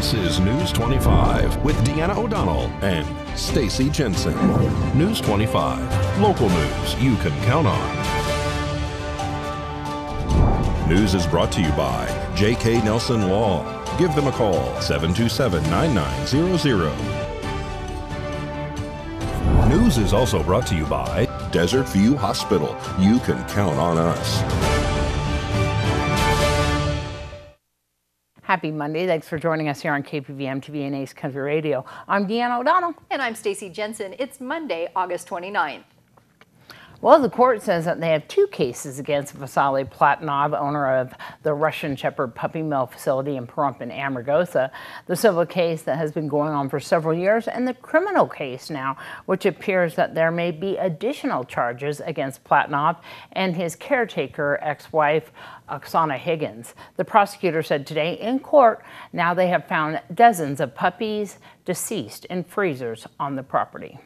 This is News 25 with Deanna O'Donnell and Stacy Jensen. News 25, local news you can count on. News is brought to you by J.K. Nelson Law. Give them a call, 727-9900. News is also brought to you by Desert View Hospital. You can count on us. Happy Monday. Thanks for joining us here on KPVM TV and Ace Country Radio. I'm Deanna O'Donnell. And I'm Stacy Jensen. It's Monday, August 29th. Well, the court says that they have two cases against Vasily Platonov, owner of the Russian Shepherd puppy mill facility in Pahrump in Amargosa. The civil case that has been going on for several years, and the criminal case now, which appears that there may be additional charges against Platonov and his caretaker ex-wife, Oksana Higgins. The prosecutor said today in court, now they have found dozens of puppies deceased in freezers on the property.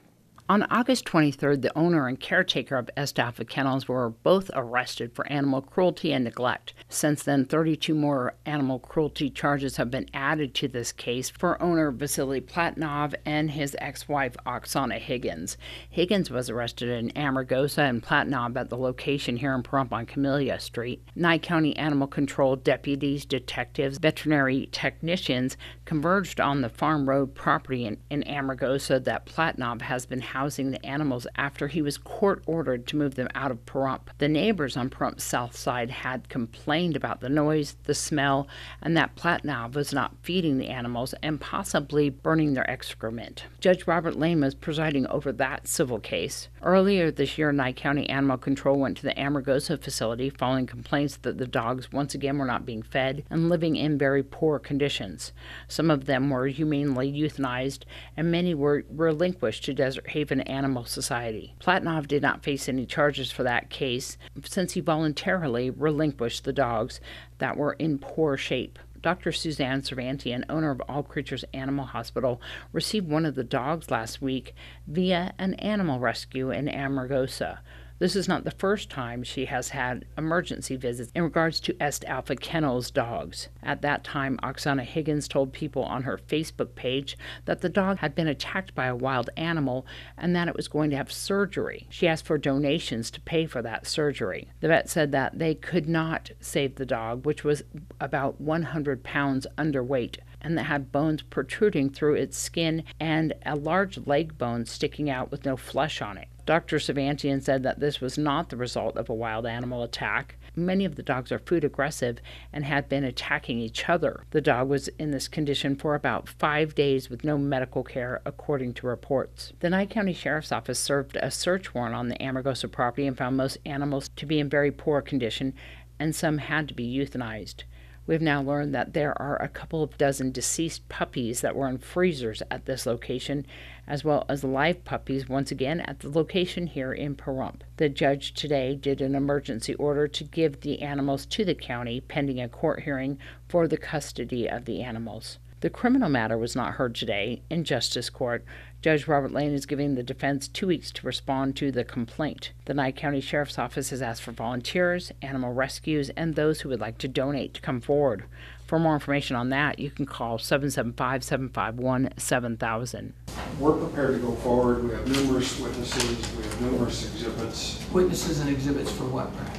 On August 23rd, the owner and caretaker of Est Alpha Kennels were both arrested for animal cruelty and neglect. Since then, 32 more animal cruelty charges have been added to this case for owner Vasily Platonov and his ex-wife Oksana Higgins. Higgins was arrested in Amargosa and Platonov at the location here in Pahrump on Camellia Street. Nye County Animal Control deputies, detectives, veterinary technicians converged on the Farm Road property in Amargosa that Platonov has been housing the animals after he was court-ordered to move them out of Pahrump. The neighbors on Pahrump's south side had complained about the noise, the smell, and that Platonov was not feeding the animals and possibly burning their excrement. Judge Robert Lane was presiding over that civil case. Earlier this year, Nye County Animal Control went to the Amargosa facility following complaints that the dogs once again were not being fed and living in very poor conditions. Some of them were humanely euthanized, and many were relinquished to Desert Haven Animal Society. Platonov did not face any charges for that case since he voluntarily relinquished the dogs that were in poor shape. Dr. Suzanne Cervantian, owner of All Creatures Animal Hospital, received one of the dogs last week via an animal rescue in Amargosa. This is not the first time she has had emergency visits in regards to Est Alpha Kennels dogs. At that time, Oksana Higgins told people on her Facebook page that the dog had been attacked by a wild animal and that it was going to have surgery. She asked for donations to pay for that surgery. The vet said that they could not save the dog, which was about 100 pounds underweight, and that had bones protruding through its skin and a large leg bone sticking out with no flesh on it. Dr. Cervantian said that this was not the result of a wild animal attack. Many of the dogs are food aggressive and had been attacking each other. The dog was in this condition for about 5 days with no medical care, according to reports. The Nye County Sheriff's Office served a search warrant on the Amargosa property and found most animals to be in very poor condition, and some had to be euthanized. We've now learned that there are a couple of dozen deceased puppies that were in freezers at this location, as well as live puppies once again at the location here in Pahrump. The judge today did an emergency order to give the animals to the county pending a court hearing for the custody of the animals. The criminal matter was not heard today in Justice Court. Judge Robert Lane is giving the defense 2 weeks to respond to the complaint. The Nye County Sheriff's Office has asked for volunteers, animal rescues, and those who would like to donate to come forward. For more information on that, you can call 775-751-7000. We're prepared to go forward. We have numerous witnesses. We have numerous exhibits. Witnesses and exhibits for what, Brad?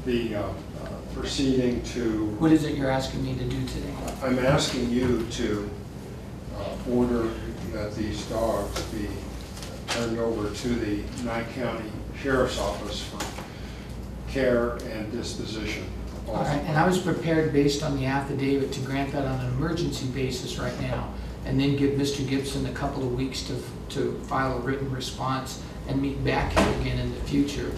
The proceeding to... What is it you're asking me to do today? I'm asking you to order that these dogs be turned over to the Nye County Sheriff's Office for care and disposition. All right, and I was prepared based on the affidavit to grant that on an emergency basis right now, and then give Mr. Gibson a couple of weeks to file a written response and meet back here again in the future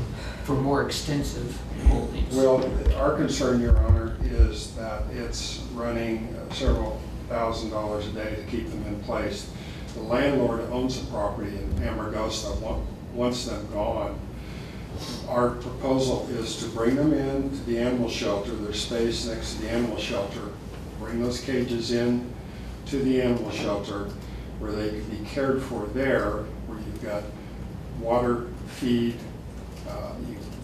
for more extensive holdings. Well, our concern, Your Honor, is that it's running several $1,000s a day to keep them in place. The landlord owns the property in Amargosa, wants them gone. Our proposal is to bring them in to the animal shelter. There's space next to the animal shelter. Bring those cages in to the animal shelter where they can be cared for there, where you've got water, feed,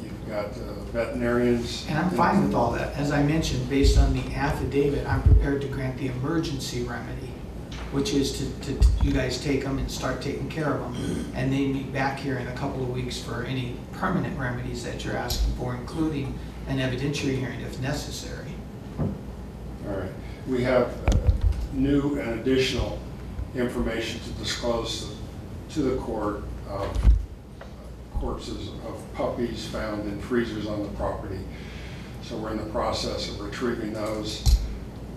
you've got veterinarians. And I'm fine with all that. As I mentioned, based on the affidavit, I'm prepared to grant the emergency remedy. which is to you guys take them and start taking care of them. And they meet back here in a couple of weeks for any permanent remedies that you're asking for, including an evidentiary hearing if necessary. All right. We have new and additional information to disclose to the court of corpses of puppies found in freezers on the property. So we're in the process of retrieving those.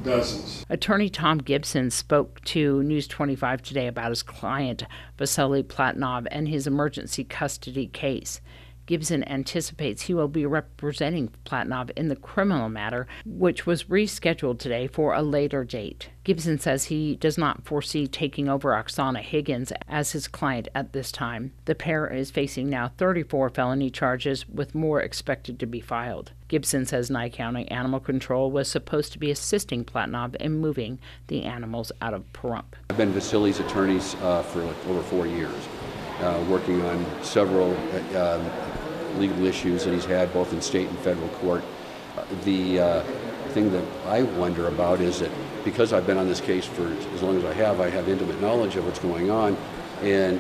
Dozens. Attorney Tom Gibson spoke to News 25 today about his client, Vasily Platonov, and his emergency custody case. Gibson anticipates he will be representing Platonov in the criminal matter, which was rescheduled today for a later date. Gibson says he does not foresee taking over Oksana Higgins as his client at this time. The pair is facing now 34 felony charges, with more expected to be filed. Gibson says Nye County Animal Control was supposed to be assisting Platonov in moving the animals out of Pahrump. I've been Vasily's attorneys for over 4 years, working on several legal issues that he's had both in state and federal court. The thing that I wonder about is that because I've been on this case for as long as I have intimate knowledge of what's going on. And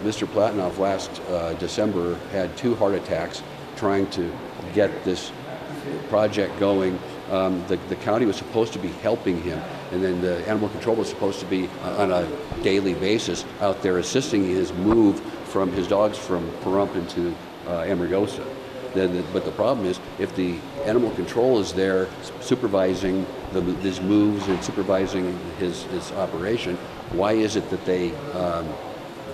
Mr. Platonov last December had 2 heart attacks trying to get this project going. The county was supposed to be helping him, and then the animal control was supposed to be on a daily basis out there assisting his move from his dogs from Pahrump into Amargosa. But the problem is, if the animal control is there supervising his moves and supervising his operation, why is it that they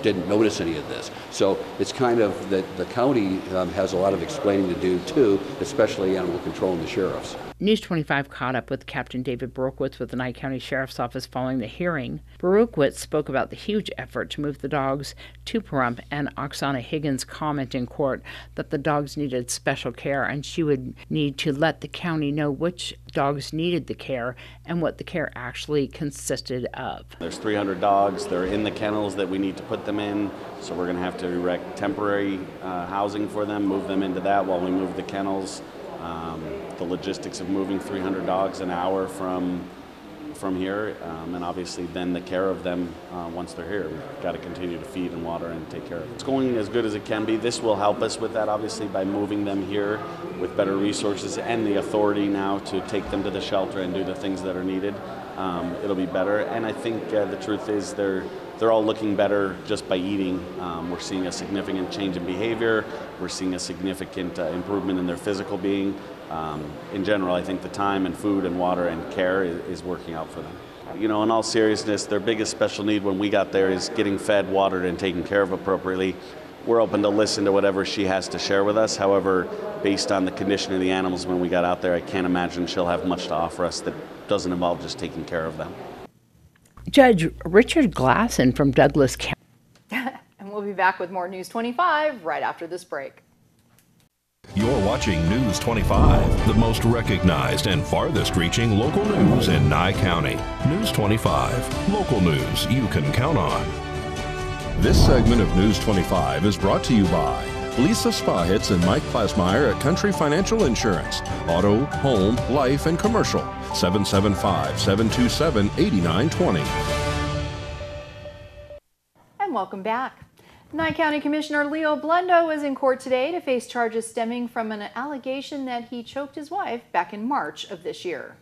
didn't notice any of this? So it's kind of that the county has a lot of explaining to do too, especially animal control and the sheriffs. News 25 caught up with Captain David Berukowitz with the Nye County Sheriff's Office following the hearing. Berukowitz spoke about the huge effort to move the dogs to Pahrump and Oksana Higgins' comment in court that the dogs needed special care and she would need to let the county know which dogs needed the care and what the care actually consisted of. There's 300 dogs. They're in the kennels that we need to put them in, so we're going to have to erect temporary housing for them, move them into that while we move the kennels. The logistics of moving 300 dogs an hour from here, and obviously then the care of them once they're here. We've got to continue to feed and water and take care of them. It's going as good as it can be. This will help us with that, obviously, by moving them here with better resources and the authority now to take them to the shelter and do the things that are needed. It'll be better, and I think the truth is they're all looking better just by eating. We're seeing a significant change in behavior. We're seeing a significant improvement in their physical being. In general, I think the time and food and water and care is working out for them. You know, in all seriousness, their biggest special need when we got there is getting fed, watered, and taken care of appropriately. We're open to listen to whatever she has to share with us. However, based on the condition of the animals when we got out there, I can't imagine she'll have much to offer us that doesn't involve just taking care of them. Judge Richard Glasson from Douglas County. And we'll be back with more News 25 right after this break. You're watching News 25, the most recognized and farthest reaching local news in Nye County. News 25, local news you can count on. This segment of News 25 is brought to you by Lisa Spahitz and Mike Plasmeyer at Country Financial Insurance. Auto, home, life, and commercial. 775-727-8920. And welcome back. Nye County Commissioner Leo Blendo was in court today to face charges stemming from an allegation that he choked his wife back in March of this year.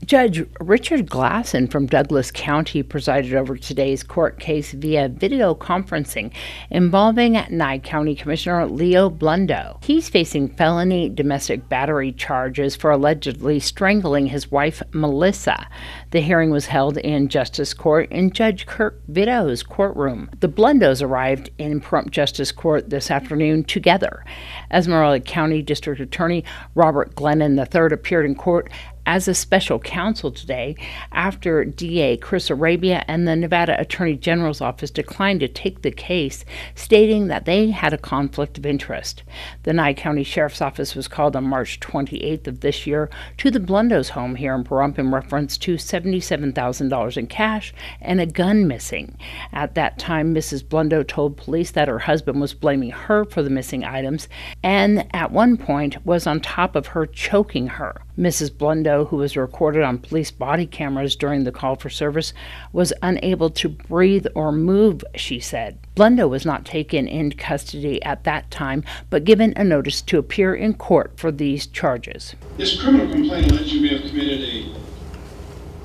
Judge Richard Glasson from Douglas County presided over today's court case via video conferencing involving Nye County Commissioner Leo Blendo. He's facing felony domestic battery charges for allegedly strangling his wife, Melissa. The hearing was held in Justice Court in Judge Kirk Vitto's courtroom. The Blendos arrived in Pahrump Justice Court this afternoon together. Esmeralda County District Attorney Robert Glennon III appeared in court as a special counsel today after DA Chris Arabia and the Nevada Attorney General's office declined to take the case, stating that they had a conflict of interest. The Nye County Sheriff's Office was called on March 28th of this year to the Blendos' home here in Pahrump in reference to $77,000 in cash and a gun missing. At that time, Mrs. Blendo told police that her husband was blaming her for the missing items and at one point was on top of her choking her. Mrs. Blendo Blundow, who was recorded on police body cameras during the call for service, was unable to breathe or move, she said. Blundow was not taken into custody at that time, but given a notice to appear in court for these charges. This criminal complaint alleges you may have committed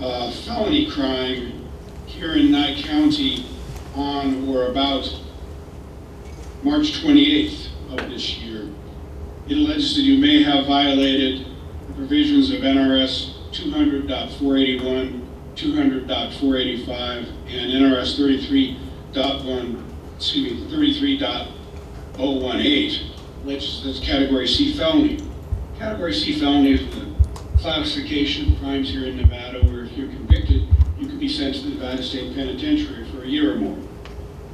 a felony crime here in Nye County on or about March 28th of this year. It alleges that you may have violated the provisions of NRS 200.481, 200.485, and NRS 33.018. That's Category C felony. Category C felony is the classification of crimes here in Nevada where if you're convicted, you could be sent to the Nevada State Penitentiary for a year or more.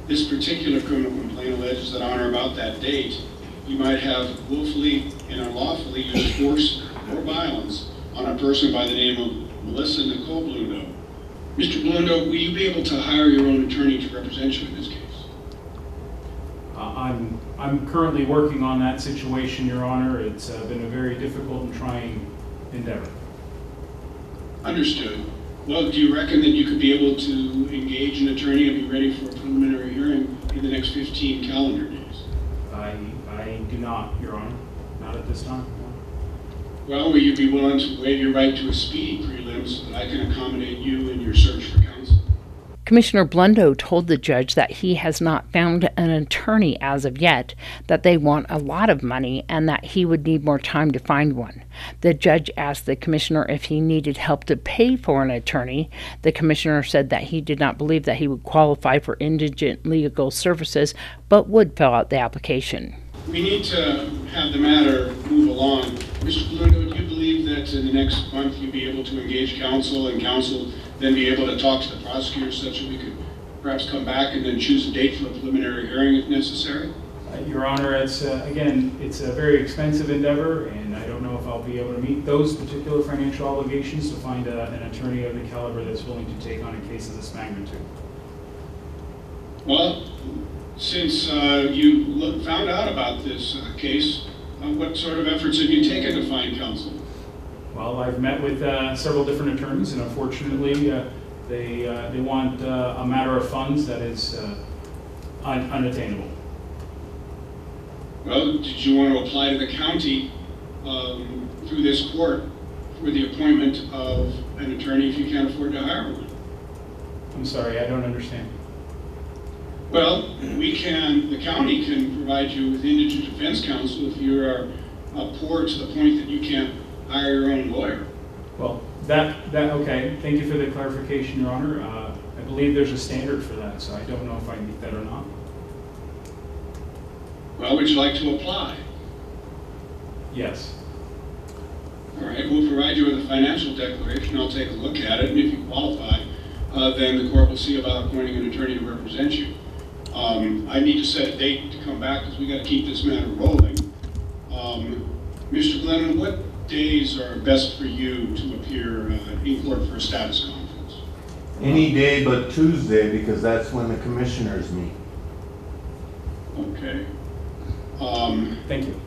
This particular criminal complaint alleges that on or about that date, you might have willfully and unlawfully used force or violence on a person by the name of Melissa Nicole Blundow. Mr. Blundow, will you be able to hire your own attorney to represent you in this case? I'm currently working on that situation, Your Honor. It's been a very difficult and trying endeavor. Understood. Well, do you reckon that you could be able to engage an attorney and be ready for a preliminary hearing in the next 15 calendar days? I do not, Your Honor. Not at this time. Well, will you be willing to waive your right to a speedy prelim so that I can accommodate you in your search for counsel? Commissioner Blundow told the judge that he has not found an attorney as of yet, that they want a lot of money, and that he would need more time to find one. The judge asked the commissioner if he needed help to pay for an attorney. The commissioner said that he did not believe that he would qualify for indigent legal services, but would fill out the application. We need to have the matter move along. Mr. Blundow, do you believe that in the next month you'll be able to engage counsel and counsel then be able to talk to the prosecutor such that we could perhaps come back and then choose a date for a preliminary hearing if necessary? Your Honor, again, it's a very expensive endeavor, and I don't know if I'll be able to meet those particular financial obligations to find an attorney of the caliber that's willing to take on a case of this magnitude. Well, since you found out about this case, what sort of efforts have you taken to find counsel? Well, I've met with several different attorneys, and unfortunately, they want a matter of funds that is unattainable. Well, did you want to apply to the county through this court for the appointment of an attorney if you can't afford to hire one? I'm sorry, I don't understand. Well, the county can provide you with indigent defense counsel if you are poor to the point that you can't hire your own lawyer. Well, okay. Thank you for the clarification, Your Honor. I believe there's a standard for that, so I don't know if I meet that or not. Well, would you like to apply? Yes. All right, we'll provide you with a financial declaration. I'll take a look at it, and if you qualify, then the court will see about appointing an attorney to represent you. I need to set a date to come back because we got to keep this matter rolling. Mr. Glennon, what days are best for you to appear in court for a status conference? Any day but Tuesday, because that's when the commissioners meet. Okay. Thank you.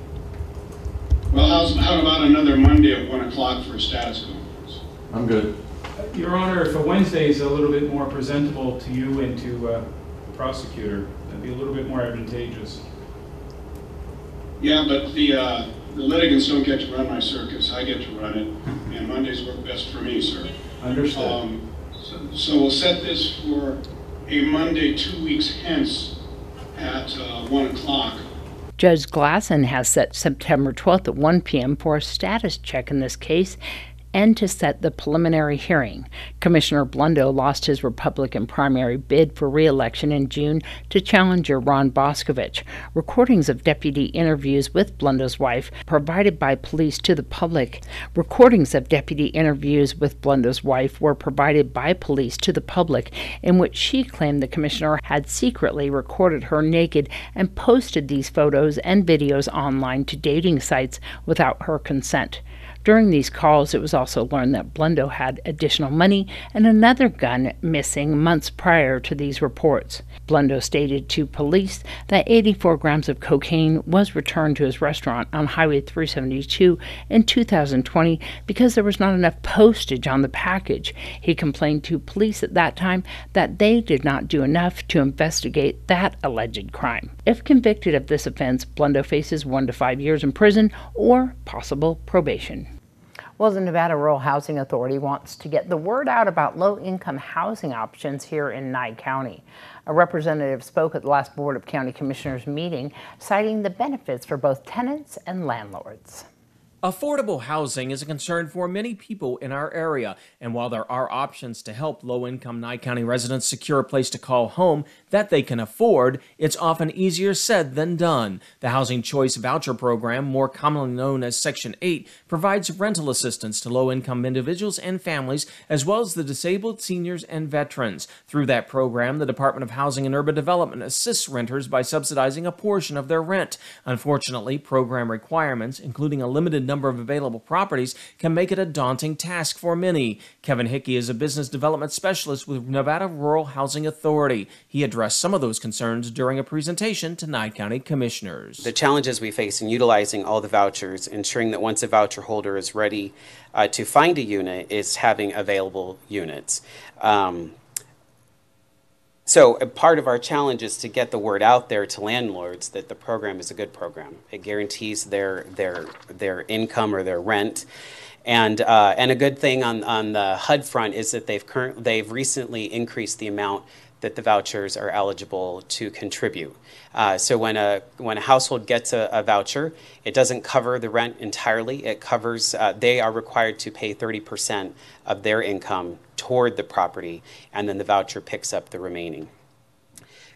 Well, how about another Monday at 1 o'clock for a status conference? I'm good. Your Honor, if a Wednesday is a little bit more presentable to you and to the prosecutor, that'd be a little bit more advantageous. Yeah, but the litigants don't get to run my circus. I get to run it, and Mondays work best for me, sir. Understood. So we'll set this for a Monday 2 weeks hence at 1 o'clock. Judge Glasson has set September 12th at 1 p.m. for a status check in this case and to set the preliminary hearing. Commissioner Blundow lost his Republican primary bid for re-election in June to challenger Ron Boscovich. Recordings of deputy interviews with Blundow's wife provided by police to the public. Recordings of deputy interviews with Blundow's wife were provided by police to the public, in which she claimed the commissioner had secretly recorded her naked and posted these photos and videos online to dating sites without her consent. During these calls, it was also learned that Blendo had additional money and another gun missing months prior to these reports. Blendo stated to police that 84 grams of cocaine was returned to his restaurant on Highway 372 in 2020 because there was not enough postage on the package. He complained to police at that time that they did not do enough to investigate that alleged crime. If convicted of this offense, Blendo faces 1 to 5 years in prison or possible probation. Well, the Nevada Rural Housing Authority wants to get the word out about low-income housing options here in Nye County. A representative spoke at the last Board of County Commissioners meeting, citing the benefits for both tenants and landlords. Affordable housing is a concern for many people in our area, and while there are options to help low-income Nye County residents secure a place to call home that they can afford, it's often easier said than done. The Housing Choice Voucher Program, more commonly known as Section 8, provides rental assistance to low-income individuals and families, as well as the disabled, seniors, and veterans. Through that program, the Department of Housing and Urban Development assists renters by subsidizing a portion of their rent. Unfortunately, program requirements, including a limited number of available properties, can make it a daunting task for many. Kevin Hickey is a business development specialist with Nevada Rural Housing Authority. He addressed some of those concerns during a presentation to Nye County Commissioners. The challenges we face in utilizing all the vouchers, ensuring that once a voucher holder is ready to find a unit, is having available units. So a part of our challenge is to get the word out there to landlords that the program is a good program. It guarantees their income or their rent. And a good thing on the HUD front is that they've recently increased the amount that the vouchers are eligible to contribute. So when a household gets a voucher, it doesn't cover the rent entirely. It covers, they are required to pay 30% of their income toward the property, and then the voucher picks up the remaining.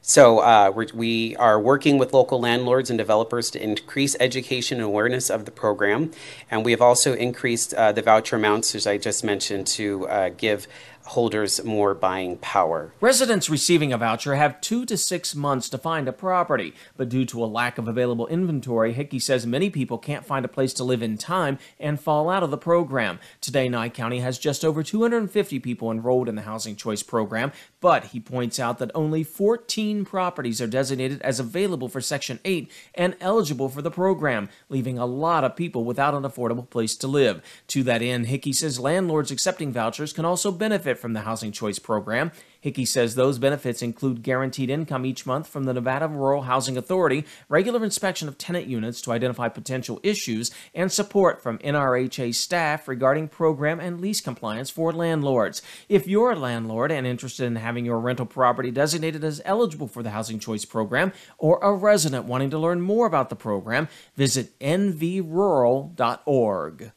So we are working with local landlords and developers to increase education and awareness of the program, and we have also increased the voucher amounts, as I just mentioned, to give holders more buying power. Residents receiving a voucher have 2 to 6 months to find a property, but due to a lack of available inventory, Hickey says many people can't find a place to live in time and fall out of the program. Today, Nye County has just over 250 people enrolled in the Housing Choice program, but he points out that only 14 properties are designated as available for Section 8 and eligible for the program, leaving a lot of people without an affordable place to live. To that end, Hickey says landlords accepting vouchers can also benefit from the Housing Choice program. Hickey says those benefits include guaranteed income each month from the Nevada Rural Housing Authority, regular inspection of tenant units to identify potential issues, and support from NRHA staff regarding program and lease compliance for landlords. If you're a landlord and interested in having your rental property designated as eligible for the Housing Choice program, or a resident wanting to learn more about the program, visit nvrural.org.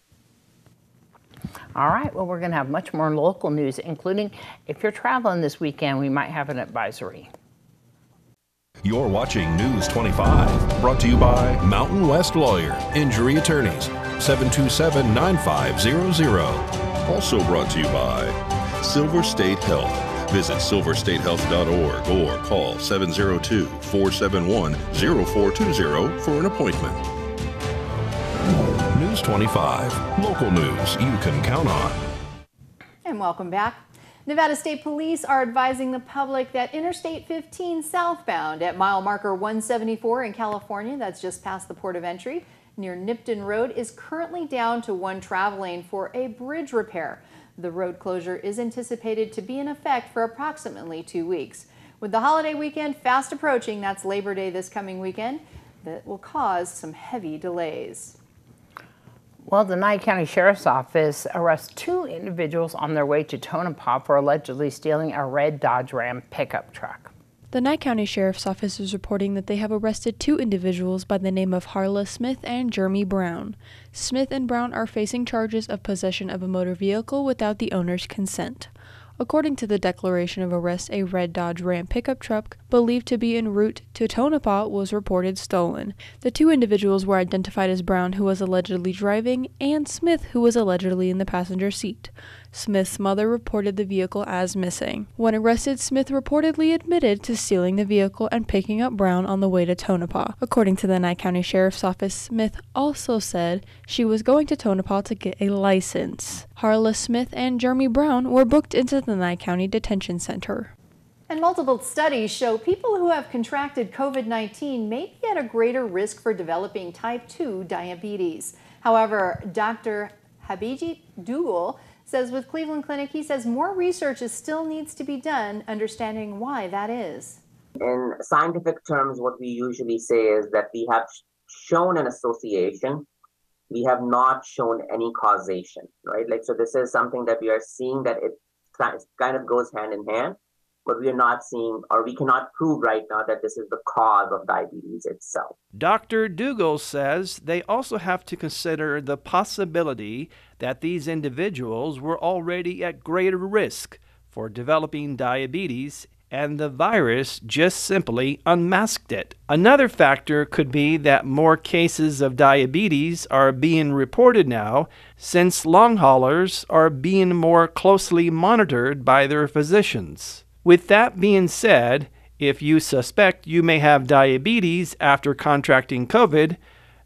All right, well, we're going to have much more local news, including if you're traveling this weekend, we might have an advisory. You're watching News 25, brought to you by Mountain West Lawyer, Injury Attorneys, 727-9500. Also brought to you by Silver State Health. Visit silverstatehealth.org or call 702-471-0420 for an appointment. News 25, local news you can count on. And welcome back. Nevada State Police are advising the public that Interstate 15 southbound at mile marker 174 in California, that's just past the port of entry, near Nipton Road, is currently down to 1 travel lane for a bridge repair. The road closure is anticipated to be in effect for approximately 2 weeks. With the holiday weekend fast approaching, that's Labor Day this coming weekend, that will cause some heavy delays. Well, the Nye County Sheriff's Office arrests 2 individuals on their way to Tonopah for allegedly stealing a red Dodge Ram pickup truck. The Nye County Sheriff's Office is reporting that they have arrested 2 individuals by the name of Harla Smith and Jeremy Brown. Smith and Brown are facing charges of possession of a motor vehicle without the owner's consent. According to the declaration of arrest, a red Dodge Ram pickup truck believed to be en route to Tonopah, was reported stolen. The two individuals were identified as Brown, who was allegedly driving, and Smith, who was allegedly in the passenger seat. Smith's mother reported the vehicle as missing. When arrested, Smith reportedly admitted to stealing the vehicle and picking up Brown on the way to Tonopah. According to the Nye County Sheriff's Office, Smith also said she was going to Tonopah to get a license. Harla Smith and Jeremy Brown were booked into the Nye County Detention Center. And multiple studies show people who have contracted COVID-19 may be at a greater risk for developing type 2 diabetes. However, Dr. Habijit Dougal says with Cleveland Clinic, he says more research still needs to be done understanding why that is. In scientific terms, what we usually say is that we have shown an association. We have not shown any causation, right? So this is something that we are seeing that it kind of goes hand in hand, but we are not seeing, or we cannot prove right now that this is the cause of diabetes itself. Dr. Dougal says they also have to consider the possibility that these individuals were already at greater risk for developing diabetes, and the virus just simply unmasked it. Another factor could be that more cases of diabetes are being reported now, since long haulers are being more closely monitored by their physicians. With that being said, if you suspect you may have diabetes after contracting COVID,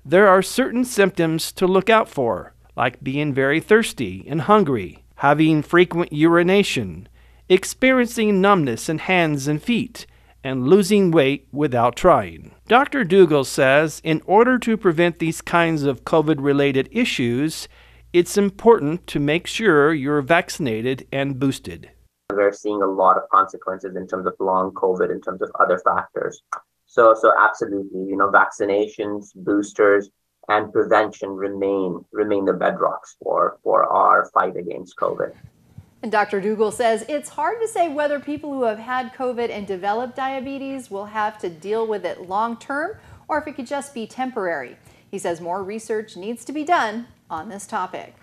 there are certain symptoms to look out for, like being very thirsty and hungry, having frequent urination, experiencing numbness in hands and feet, and losing weight without trying. Dr. Dougal says in order to prevent these kinds of COVID-related issues, it's important to make sure you're vaccinated and boosted. We're seeing a lot of consequences in terms of long COVID, in terms of other factors. So absolutely, vaccinations, boosters, and prevention remain the bedrocks for our fight against COVID. And Dr. Dougal says it's hard to say whether people who have had COVID and developed diabetes will have to deal with it long term or if it could just be temporary. He says more research needs to be done on this topic.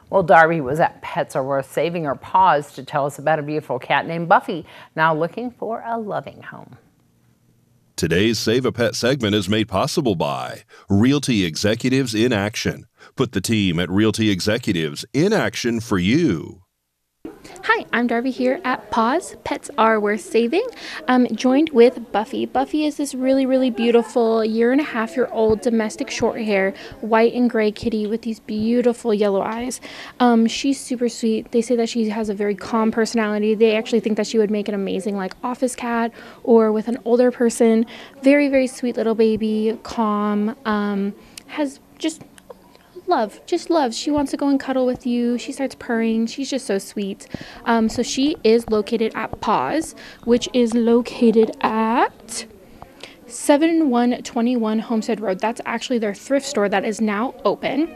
Well, Darby was at Pets Are Worth Saving, or Paws, to tell us about a beautiful cat named Buffy, now looking for a loving home. Today's Save a Pet segment is made possible by Realty Executives in Action. Put the team at Realty Executives in action for you. Hi, I'm Darby here at Paws, Pets Are Worth Saving. I'm joined with Buffy. Buffy is this really beautiful 1.5-year-old domestic short hair, white and gray kitty with these beautiful yellow eyes. She's super sweet. They say that she has a very calm personality. They actually think that she would make an amazing office cat or with an older person. Very sweet little baby, calm, has just loves. She wants to go and cuddle with you. She starts purring. She's just so sweet. So she is located at Paws, which is located at 7121 Homestead Road. That's actually their thrift store that is now open.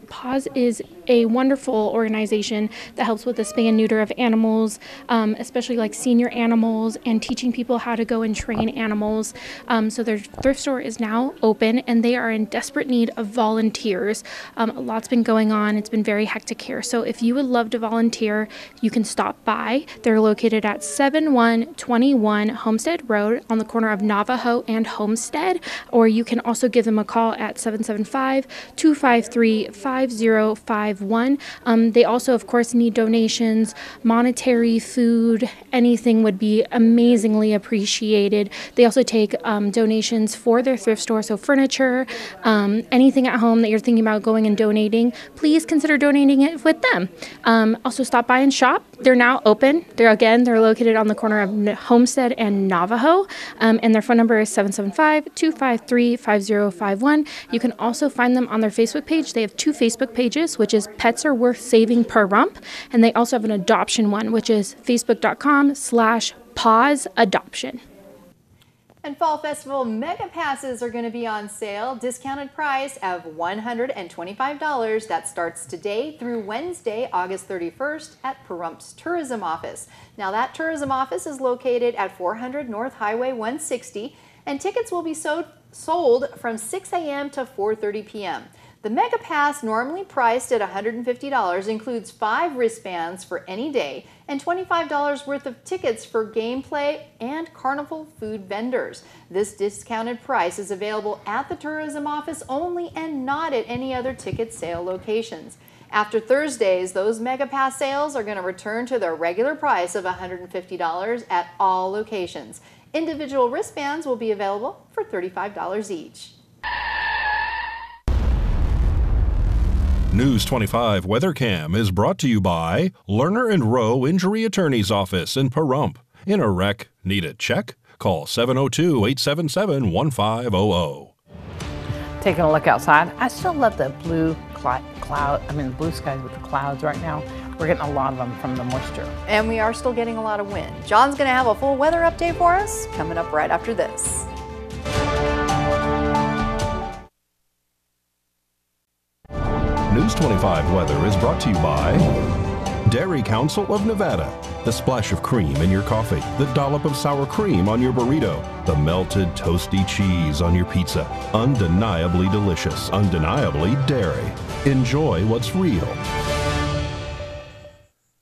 Paws is a wonderful organization that helps with the spay and neuter of animals, especially senior animals, and teaching people how to go and train animals. So their thrift store is now open and they are in desperate need of volunteers. A lot's been going on. It's been very hectic here. So if you would love to volunteer, you can stop by. They're located at 7121 Homestead Road on the corner of Navajo and Homestead, or you can also give them a call at 775-253-5051. They also, of course, need donations, monetary, food, anything would be amazingly appreciated. They also take donations for their thrift store, so furniture, anything at home that you're thinking about going and donating, please consider donating it with them. Also stop by and shop. They're now open. They're located on the corner of Homestead and Navajo, and their phone number is 775-253-5051. You can also find them on their Facebook page. They have 2 Facebook pages, which is Pets Are Worth Saving per Rump, and they also have an adoption one, which is facebook.com/pawsadoption. And Fall Festival Mega Passes are going to be on sale, discounted price of $125. That starts today through Wednesday, August 31st at Pahrumps Tourism Office. Now that tourism office is located at 400 North Highway 160, and tickets will be sold from 6 a.m. to 4:30 p.m. The Mega Pass, normally priced at $150, includes 5 wristbands for any day and $25 worth of tickets for gameplay and carnival food vendors. This discounted price is available at the tourism office only and not at any other ticket sale locations. After Thursdays, those Mega Pass sales are going to return to their regular price of $150 at all locations. Individual wristbands will be available for $35 each. News 25 WeatherCam is brought to you by Lerner and Rowe Injury Attorney's Office in Pahrump. In a wreck, need a check? Call 702-877-1500. Taking a look outside, I still love the blue blue skies with the clouds right now. We're getting a lot of them from the moisture. And we are still getting a lot of wind. John's going to have a full weather update for us coming up right after this. News 25 weather is brought to you by Dairy Council of Nevada. The splash of cream in your coffee, the dollop of sour cream on your burrito, the melted toasty cheese on your pizza. Undeniably delicious, undeniably dairy. Enjoy what's real.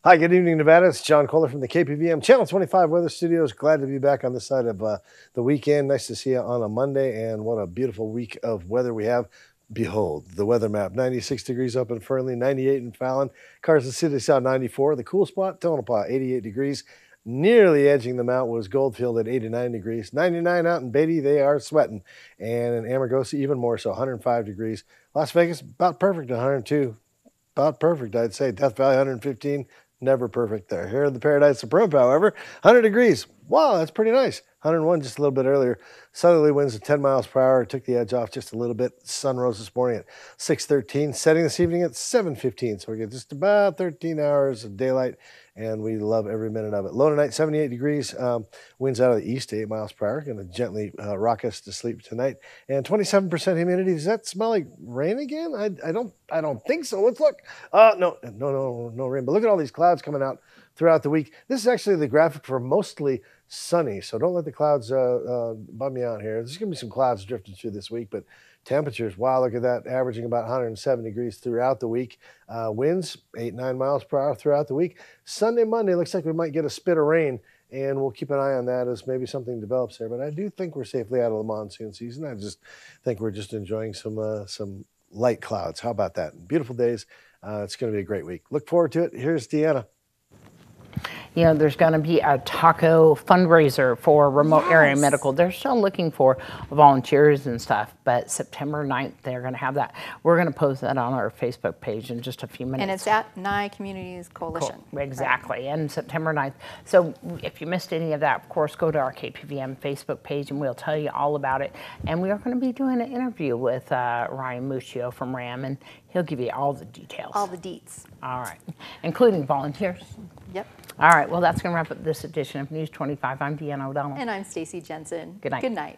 Hi, good evening, Nevada. It's John Kohler from the KPVM Channel 25 Weather Studios. Glad to be back on this side of the weekend. Nice to see you on a Monday, and what a beautiful week of weather we have. Behold the weather map. 96 degrees up in Fernley, 98 in Fallon, Carson City South 94. The cool spot, Tonopah, 88 degrees. Nearly edging them out was Goldfield at 89 degrees. 99 out in Beatty, they are sweating. And in Amargosa, even more so, 105 degrees. Las Vegas, about perfect, 102. About perfect, I'd say. Death Valley, 115. Never perfect there. Here in the Paradise of Pahrump, however, 100 degrees. Wow, that's pretty nice. 101 just a little bit earlier. Southerly winds at 10 miles per hour. Took the edge off just a little bit. Sun rose this morning at 6:13. Setting this evening at 7:15. So we get just about 13 hours of daylight, and we love every minute of it. Low tonight, 78 degrees. Winds out of the east, 8 miles per hour. Going to gently rock us to sleep tonight. And 27% humidity. Does that smell like rain again? I don't think so. Let's look. No rain. But look at all these clouds coming out throughout the week. This is actually the graphic for mostly sunny, so don't let the clouds bum you out here. There's going to be some clouds drifting through this week, but temperatures, wow, look at that, averaging about 107 degrees throughout the week. Winds, 8-9 miles per hour throughout the week. Sunday, Monday, looks like we might get a spit of rain, and we'll keep an eye on that as maybe something develops there. But I do think we're safely out of the monsoon season. I just think we're just enjoying some light clouds. How about that? Beautiful days. It's going to be a great week. Look forward to it. Here's Deanna. You know, there's going to be a taco fundraiser for remote area medical. They're still looking for volunteers and stuff, but September 9th, they're going to have that. We're going to post that on our Facebook page in just a few minutes. And it's at Nye Communities Coalition. Cool. Exactly, right. And September 9th. So if you missed any of that, of course, go to our KPVM Facebook page and we'll tell you all about it. And we are going to be doing an interview with Ryan Muccio from RAM, and he'll give you all the details. All the deets. All right, including volunteers. Yep. All right, well, that's going to wrap up this edition of News 25. I'm Deanna O'Donnell. And I'm Stacy Jensen. Good night. Good night.